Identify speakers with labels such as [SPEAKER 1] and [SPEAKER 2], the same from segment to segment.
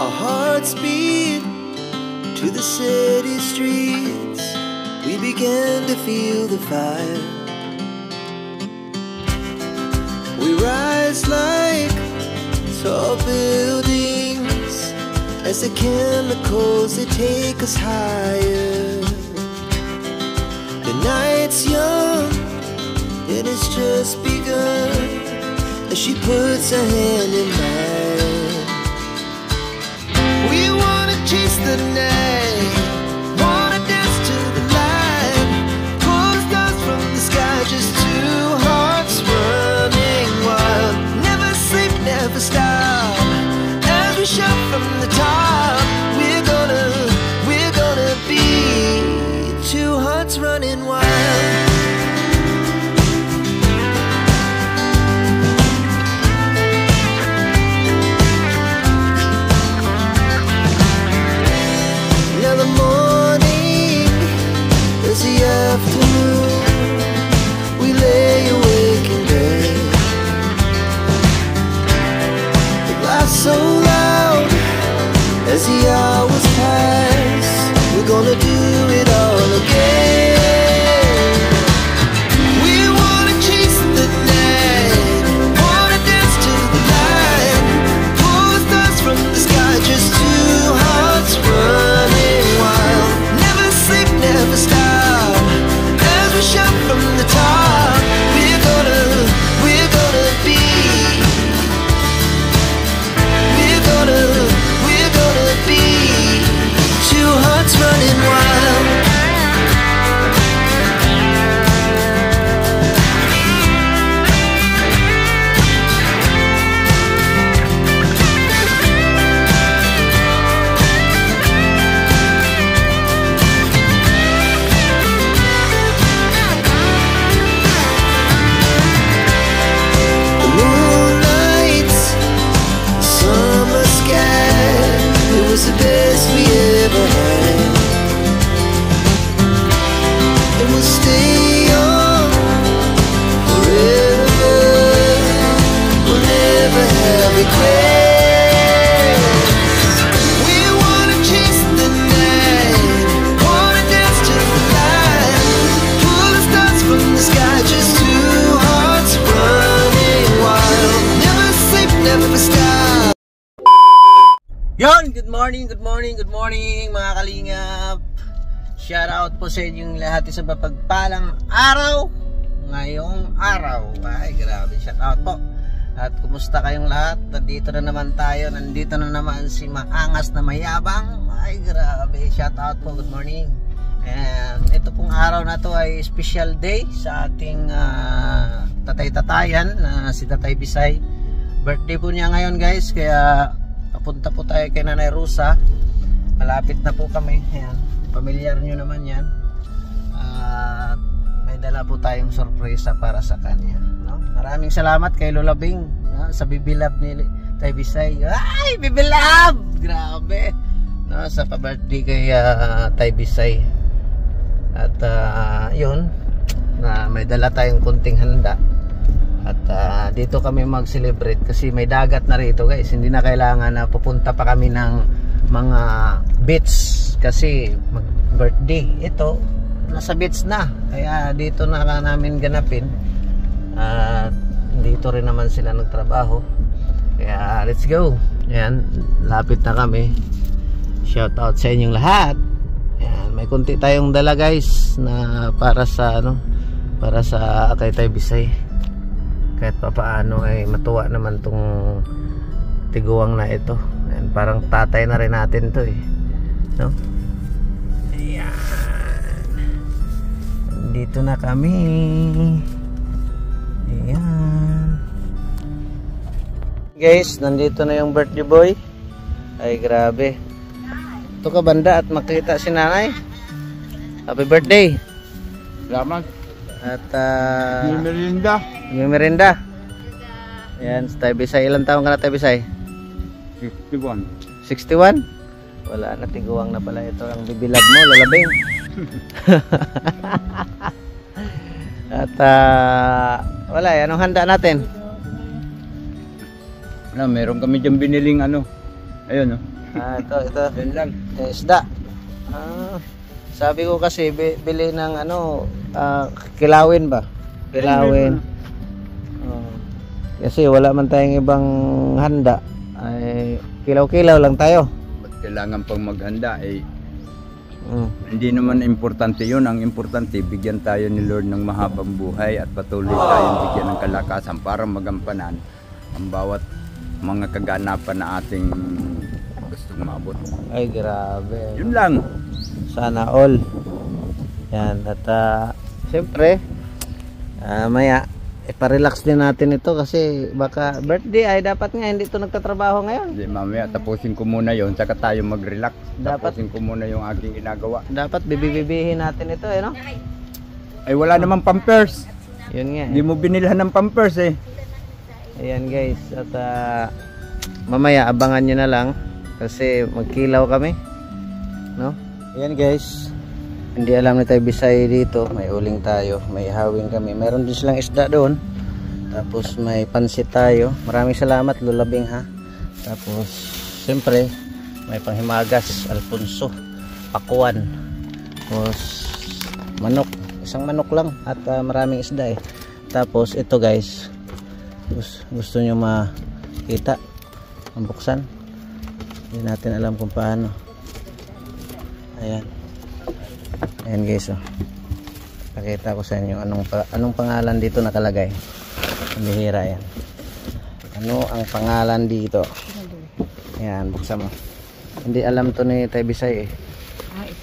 [SPEAKER 1] Our hearts beat to the city streets. We began to feel the fire. We rise like tall buildings as the chemicals, they take us higher. The night's young and it's just begun as she puts her hand in mine. We wanna chase the night, wanna dance to the light, pull the stars from the sky, just two hearts running wild. Never sleep, never stop, as we shout from the top. We're gonna be two hearts running wild. Now the morning is the afternoon. We lay awake in bed. The laugh so loud as the hours pass. We're gonna do it all again. We wanna chase the night, wanna dance to the light, pull the stars from the sky, just two hearts running wild. Never sleep, never stop, as we shout from the top. We're gonna be, we're gonna be two hearts running wild. The moonlight, summer sky, it was the best we ever had. And we'll stay on forever. We'll never have regrets. We wanna chase the night, wanna dance to the light, pull the stars from the sky, just two hearts running wild. Never sleep, never stop.
[SPEAKER 2] Yon, good morning mga kalingap. Shout out po sa inyong lahat sa mapagpalang araw. Ngayong araw, ay grabe, shout out po. At kumusta kayong lahat? Nandito na naman tayo, nandito na naman si Maangas na Mayabang. Ay grabe, shout out po, good morning. And ito pong araw na to ay special day sa ating tatay-tatayan na si Tatay Bisay. Birthday po niya ngayon guys, kaya papunta po tayo kay Nanay Rosa. Malapit na po kami. Ayan, pamilyar nyo naman yan. At may dala po tayong sorpresa para sa kanya, no? Maraming salamat kay Lola Bing, sa bibilab ni Tay Bisay. Ay, bibilab! Grabe, no? Sa pa-birthday kay Tay Bisay. At yun, may dala tayong kunting handa. At dito kami mag-celebrate kasi may dagat na rito guys. Hindi na kailangan na pupunta pa kami ng mga beach kasi mag-birthday. Ito, nasa beach na. Kaya dito na lang namin ganapin. At dito rin naman sila nagtrabaho. Kaya let's go. Ayan, lapit na kami. Shout out sa inyong lahat. Ayan, may kunti tayong dala guys na para sa para sa kay Tay Bisay. Kahit papaano ay matuwa naman tong tiguang na ito. Ayan, parang tatay na rin natin to eh, no? Ayan, dito na kami. Ayan guys, nandito na yung birthday boy. Ay grabe, ito ka banda at makita si nanay. Happy birthday.
[SPEAKER 3] Salamat.
[SPEAKER 2] At
[SPEAKER 3] May merienda.
[SPEAKER 2] may merienda. Ayan, si Tay Bisay. Ilang taong ka na, Tay Bisay?
[SPEAKER 3] 61.
[SPEAKER 2] 61? Wala na, tiguang na pala ito. Ang bibilab mo, lalabing. At wala, anong handa natin?
[SPEAKER 3] Meron kami dyan biniling Ayun, no?
[SPEAKER 2] Ito.
[SPEAKER 3] Yan lang.
[SPEAKER 2] Isda. Sabi ko kasi bili ng kilawin ba? Kilawin. Kasi wala man tayong ibang handa. Ay kilaw-kilaw lang tayo.
[SPEAKER 3] Ba't kailangan pang maghanda? Hindi naman importante yun. Ang importante, bigyan tayo ni Lord ng mahabang buhay at patuloy tayong bigyan ng kalakasan para magampanan ang bawat mga kaganapan na ating gustong maabot.
[SPEAKER 2] Ay grabe.
[SPEAKER 3] Yun lang.
[SPEAKER 2] Sana all. Yan. At siyempre maya iparelax din natin ito kasi baka birthday ay dapat nga hindi ito nagtatrabaho ngayon.
[SPEAKER 3] Hindi, mamaya tapusin ko muna yon, saka tayo mag-relax.
[SPEAKER 2] Dapat-
[SPEAKER 3] Tapusin ko muna yung aking ginagawa.
[SPEAKER 2] Dapat bibibibihin natin ito no?
[SPEAKER 3] Ay wala namang pampers.
[SPEAKER 2] Yun nga
[SPEAKER 3] Hindi mo binilhan ng pampers eh.
[SPEAKER 2] Ayan guys. At mamaya abangan nyo na lang kasi magkilaw kami, no? Ayan guys. Hindi alam ni Tay Bisay dito, may uling tayo, may hawing kami. Meron din silang isda doon. Tapos may pansit tayo. Maraming salamat Lulabing ha. Tapos siyempre may panghimagas, Alfonso, pakuan. Tapos manok, isang manok lang at maraming isda eh. Tapos ito guys, gusto nyo makita ang buksan. Hindi natin alam kung paano. Ayan. Ayan guys, pakita ko sa inyo anong pangalan dito nakalagay. Ang bihira yan. Ano ang pangalan dito? Ayan, buksan mo. Hindi alam to ni Tay Bisay eh.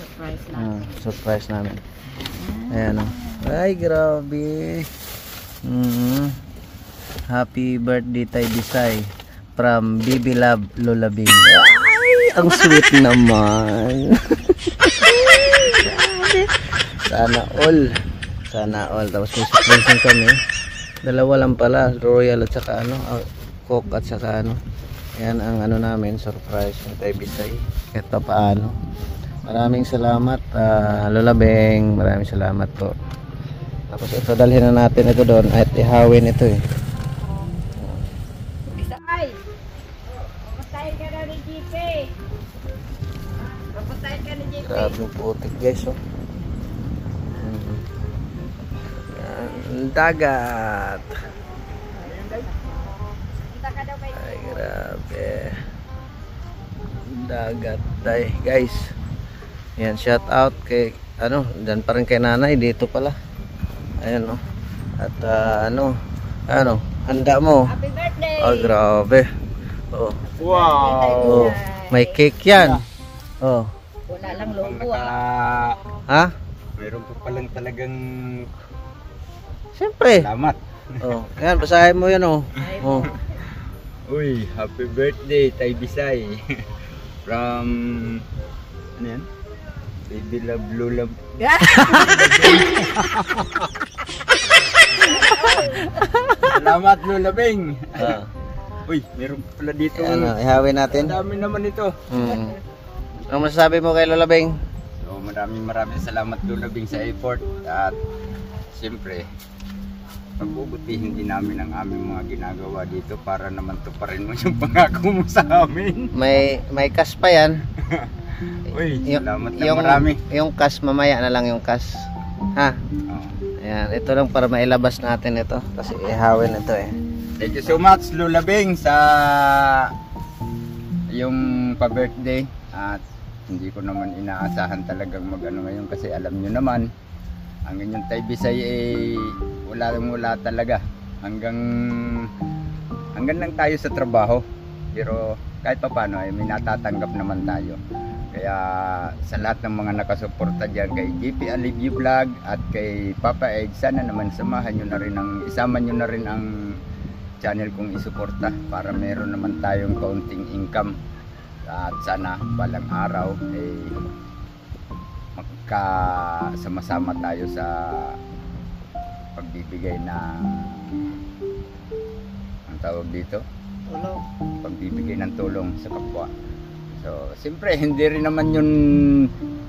[SPEAKER 4] Surprise na.
[SPEAKER 2] Surprise namin. Ayan Ay, grabe. Happy birthday Tay Bisay from Bibi Love Lulabing. Ay, ang sweet naman. Sana all. Tapos may surprise kami. Dalawa lang pala, Royal at saka Coke at saka Ayan ang namin, surprise ng Tay Bisay. Kahit pa paano. Maraming salamat Lulabeng, maraming salamat po. Tapos ito dalhin na natin ito doon at ihawin ito eh.
[SPEAKER 4] Bisay! Papasahin ka na ni JP! Papasahin ka ni JP!
[SPEAKER 2] Grabe yung putik guys Dagat. Ay grabe. Dagat tay guys. Yan, shout out kay dyan pa rin kay nanay dito pala. Ayan At handa mo.
[SPEAKER 4] Happy birthday!
[SPEAKER 2] Oh grabe.
[SPEAKER 3] Wow!
[SPEAKER 2] May cake yan.
[SPEAKER 4] Wala lang logo
[SPEAKER 2] Ha?
[SPEAKER 3] Mayroon pa palang talagang
[SPEAKER 2] Siyempre.
[SPEAKER 3] salamat.
[SPEAKER 2] Ayan, basahin mo yan
[SPEAKER 3] Uy, happy birthday Tay Bisay. From ano yan? Baby Love Lulab. Salamat Lulabing. Uy, meron pala dito.
[SPEAKER 2] Ihawin natin.
[SPEAKER 3] Ang dami naman ito.
[SPEAKER 2] Ano masasabi mo kay Lulabing?
[SPEAKER 3] So, maraming salamat Lulabing sa effort at siyempre pagbubutihin din namin ang aming mga ginagawa dito para naman tuparin mo yung pangako mo sa amin.
[SPEAKER 2] May cash pa yan.
[SPEAKER 3] Uy, salamat na
[SPEAKER 2] yung,
[SPEAKER 3] marami.
[SPEAKER 2] Yung cash mamaya na lang yung cash. Ha? Ayan, ito lang para mailabas natin ito kasi ihawin ito eh.
[SPEAKER 3] Thank you so much Lulabing sa yung pa-birthday at hindi ko naman inaasahan talagang mag-ano ngayon kasi alam nyo naman ang inyong Tay Bisay wala talaga hanggang lang tayo sa trabaho pero kahit pa paano may natatanggap naman tayo kaya sa lahat ng mga nakasuporta dyan kay JP Alivio Vlog at kay Papa Ed sana naman isama nyo na rin ang channel kong isuporta para meron naman tayong kaunting income at sana balang araw magkasama-sama tayo sa pagbibigay ng ang tawag dito pagbibigay ng tulong sa kapwa. So siyempre hindi rin naman yun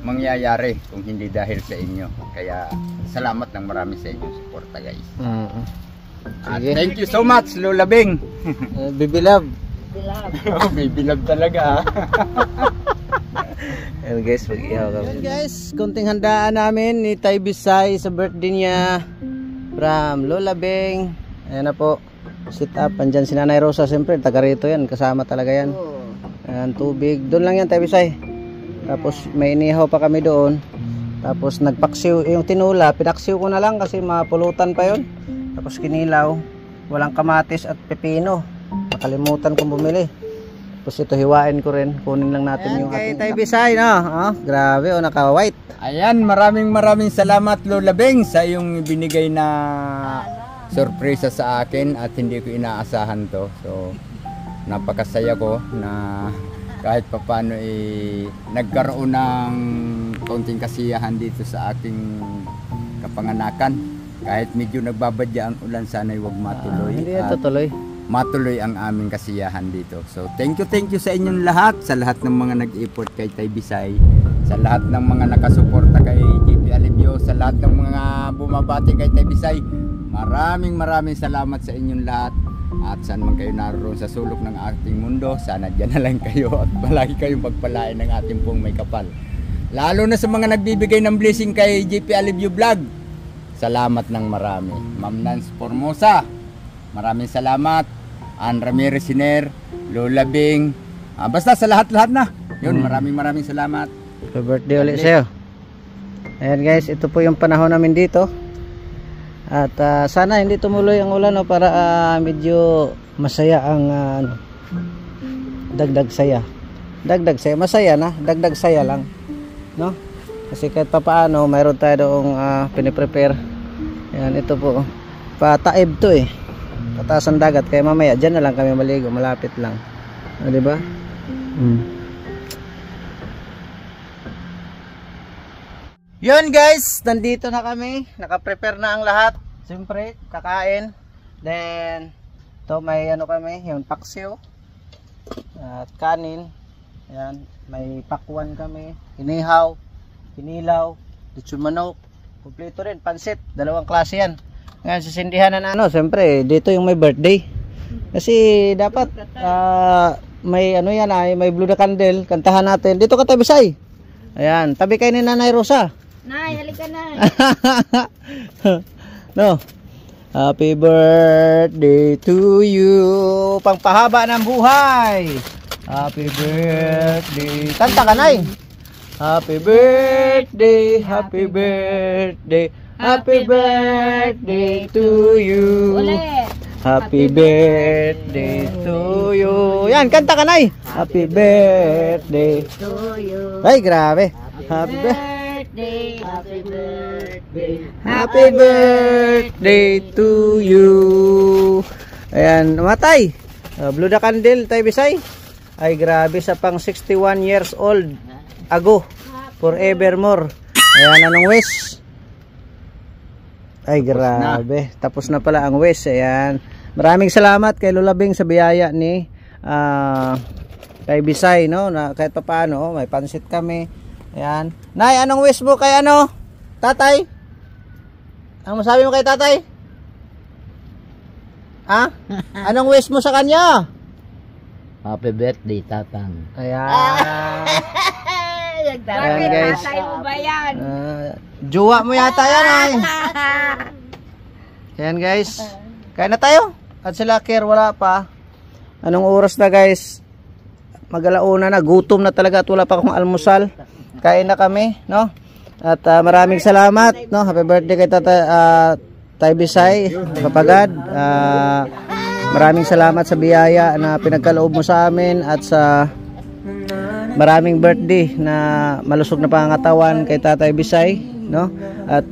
[SPEAKER 3] mangyayari kung hindi dahil sa inyo kaya salamat ng marami sa inyong suporta guys. At thank you so much Lulabing.
[SPEAKER 2] Bibi Love
[SPEAKER 4] Bilab.
[SPEAKER 3] Baby love talaga.
[SPEAKER 2] Ayan guys, mag-ihaw kami. Ayan guys, kunting handaan namin ni Tay Bisay sa birthday niya from Lola Beng. Ayan na po, sit up. Andyan si Nanay Rosa, siyempre taga rito yan, kasama talaga yan. Ayan, tubig, doon lang yan Tay Bisay. Tapos may inihaw pa kami doon. Tapos nagpaksiw, yung tinula, pinaksiw ko na lang kasi mapulutan pa yon. Tapos kinilaw, walang kamatis at pepino. Nakalimutan kong bumili. Tapos ito hiwain ko rin, kunin lang natin. Ayan, yung kay Tay Bisay, no? Oh, grabe, oh, naka-white.
[SPEAKER 3] Ayan, maraming salamat Lola Beng sa yung binigay na sorpresa sa akin at hindi ko inaasahan to. So, napakasaya ko na kahit papano nagkaroon ng kaunting kasiyahan dito sa aking kapanganakan. Kahit medyo nagbabadya ang ulan, sana'y huwag matuloy.
[SPEAKER 2] Hindi yan tutuloy.
[SPEAKER 3] Matuloy ang aming kasiyahan dito. So thank you sa inyong lahat, sa lahat ng mga nag-effort kay Tay Bisay, sa lahat ng mga nakasuporta kay JP Alivio, sa lahat ng mga bumabati kay Tay Bisay. Maraming salamat sa inyong lahat. At saan man kayo naroon sa sulok ng ating mundo, sana dyan na lang kayo at palagi kayong pagpalain ng ating pong may kapal. Lalo na sa mga nagbibigay ng blessing kay JP Alivio Vlog. Salamat ng marami. Ma'am Nance Formosa, maraming salamat. Ann Ramirez Siner, Lola Beng, basta sa lahat-lahat na. Yun, maraming salamat.
[SPEAKER 2] Happy birthday ulit sa'yo. Ayan guys, ito po yung panahon namin dito. At sana hindi tumuloy ang ulan, no, para medyo masaya ang dagdag saya. Masaya na, dagdag saya lang, no? Kasi kahit papaano, mayroon tayo doong piniprepare. Ayan, ito po. Pataib to eh. Pataas ang dagat, kaya mamaya dyan na lang kami maligo, malapit lang. Diba? Yun guys, nandito na kami. Naka-prepare na ang lahat. Siyempre, kakain. Then, ito may ano kami, yung paksiw at kanin. Ayan, may pakwan kami, inihaw, kinilaw, lechon manok, kumpleto rin, pansit, dalawang klase yan. Ngayon, sisindihan na ano, siyempre, dito yung may birthday. Kasi dapat, may ano yan may blue na candle, kantahan natin. Dito ka Tay Bisay. Ayan, tabi kayo ni Nanay Rosa.
[SPEAKER 4] Nay, halika na.
[SPEAKER 2] No. Happy birthday to you. Pangpahaba ng buhay. Happy birthday. Kanta ka, Nay. Happy birthday, happy birthday. Happy birthday to you.
[SPEAKER 4] Ulit.
[SPEAKER 2] Happy birthday to you. Yan, kanta ka, Nay. Happy birthday
[SPEAKER 4] To you.
[SPEAKER 2] Ay, grabe. Happy
[SPEAKER 4] Birthday. Happy birthday.
[SPEAKER 2] Happy birthday to you. Ayan, namatay. Blue the candle, Tay Bisay. Ay, grabe, sa pang 61 years old ago. Forevermore. Ayan, anong wish? Ay, grabe. Tapos na pala ang wish. Ayan. Maraming salamat kay Lola Beng sa biyaya ni Tay Bisay, no? Na kahit pa paano, may pansit kami. Ayan. Nay, anong wish mo kay ano? Tatay? Ang masabi mo kay tatay? Ha? Anong wish mo sa kanya?
[SPEAKER 5] Happy birthday, Tatang.
[SPEAKER 2] Ayan.
[SPEAKER 4] Bakit
[SPEAKER 2] guys.
[SPEAKER 4] tatay mo ba yan?
[SPEAKER 2] Jowa mo yata yan, ay. Ayan guys. Kain na tayo. At sila Kier wala pa. Anong oras na guys? Mag-alauna na. Gutom na talaga at wala pa akong almusal. Kain na kami, no? At maraming salamat, no? Happy birthday kay Tay Bisay, Papagad. Maraming salamat sa biyaya na pinagkaloob mo sa amin at sa maraming birthday na malusog na pangangatawan kay Tatay Bisay, no? At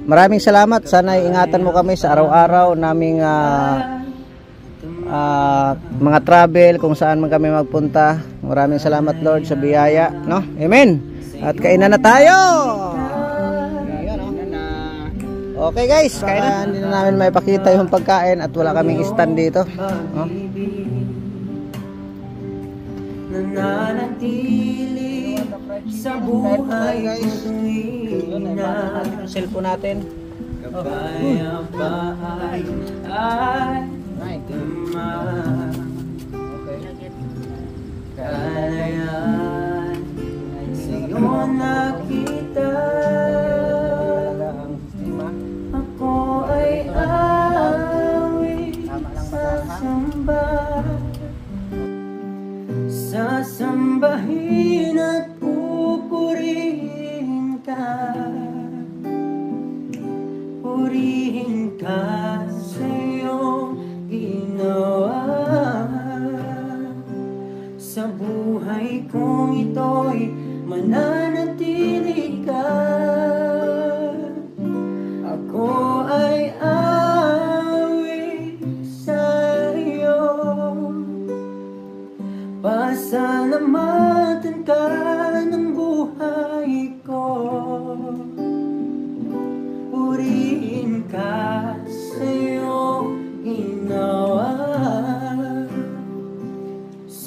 [SPEAKER 2] maraming salamat. Sana ingatan mo kami sa araw-araw naming mga travel kung saan man kami magpunta. Maraming salamat Lord sa biyaya, no? Amen. At kainan na tayo. Okay guys, kain na. Hindi na namin may pakita yung pagkain at wala kaming stand dito, no? Nananatili sa buhay guys. Yun, ay natin yung cellphone natin. Okay.
[SPEAKER 1] Kalayan sa'yo nakita. Ako ay awit sasamba, sasambahin at pupurihin ka. Purihin ka sa iyong ginawa. Sa buhay kong ito'y mananatili ka. Ako ay awit sa iyo. Pasalamatan ka ng buhay ko. Purihin ka sa iyong ginawa.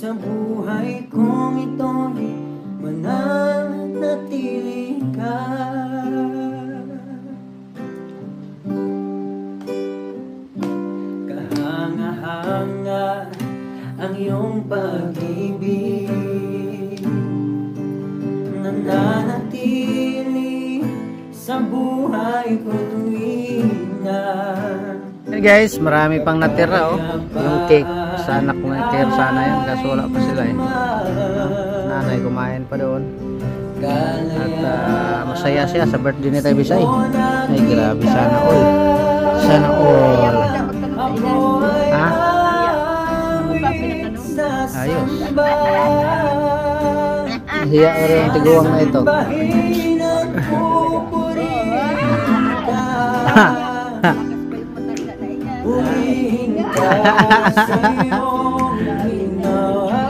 [SPEAKER 1] Sa buhay kong ito'y mananatili ka. Kahanga-hanga ang iyong pag-ibig, nananatili sa buhay ko tuwing na.
[SPEAKER 2] Hey guys, marami pang natira oh. Yung cake sa anak ko na care sana yun, kaso wala pa sila eh. Nanay kumain pa doon. At masaya siya sa birthday ni Tay Bisay. Ay grabe, sana all. Sana all. Ha? Ayos. Hiya rin ang tiguang na ito.
[SPEAKER 1] Purihin ka sa iyong ginawa.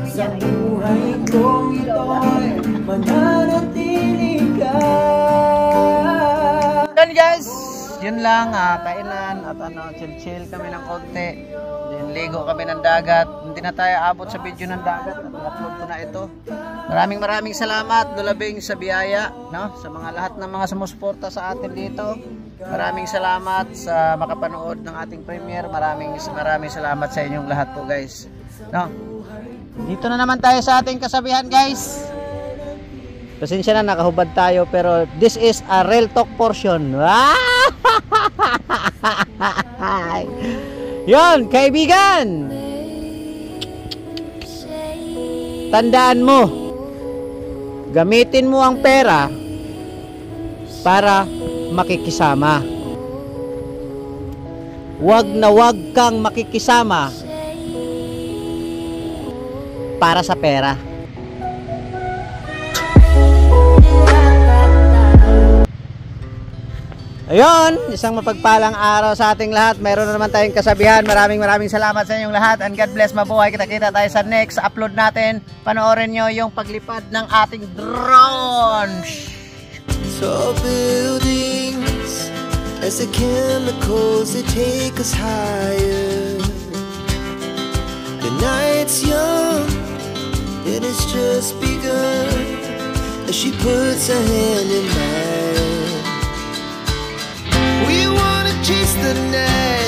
[SPEAKER 1] Sa buhay kong ito'y mananatili ka.
[SPEAKER 2] Then guys, yun lang, kainan at chill kami ng konti. Then ligo kami ng dagat. Hindi na tayo abot sa video ng dagat. Upload ko na ito. Maraming salamat Lulabing sa biyaya, no? Sa mga lahat ng mga sumusuporta sa atin dito. Maraming salamat sa makapanood ng ating premiere. Maraming salamat sa inyong lahat po guys, no? Dito na naman tayo sa ating kasabihan guys. Pasensya na, nakahubad tayo, pero this is a real talk portion. Yon, kaibigan, tandaan mo, gamitin mo ang pera para makikisama. Wag na wag kang makikisama para sa pera. Ayun, isang mapagpalang araw sa ating lahat. Mayroon na naman tayong kasabihan. Maraming salamat sa inyong lahat, and God bless, mabuhay. Kita-kita tayo sa next upload natin. Panoorin nyo yung paglipad ng ating drone.
[SPEAKER 1] Tall buildings, as the chemicals they take us higher. The night's young, it has just begun, as she puts her hand in mine. We wanna chase the night.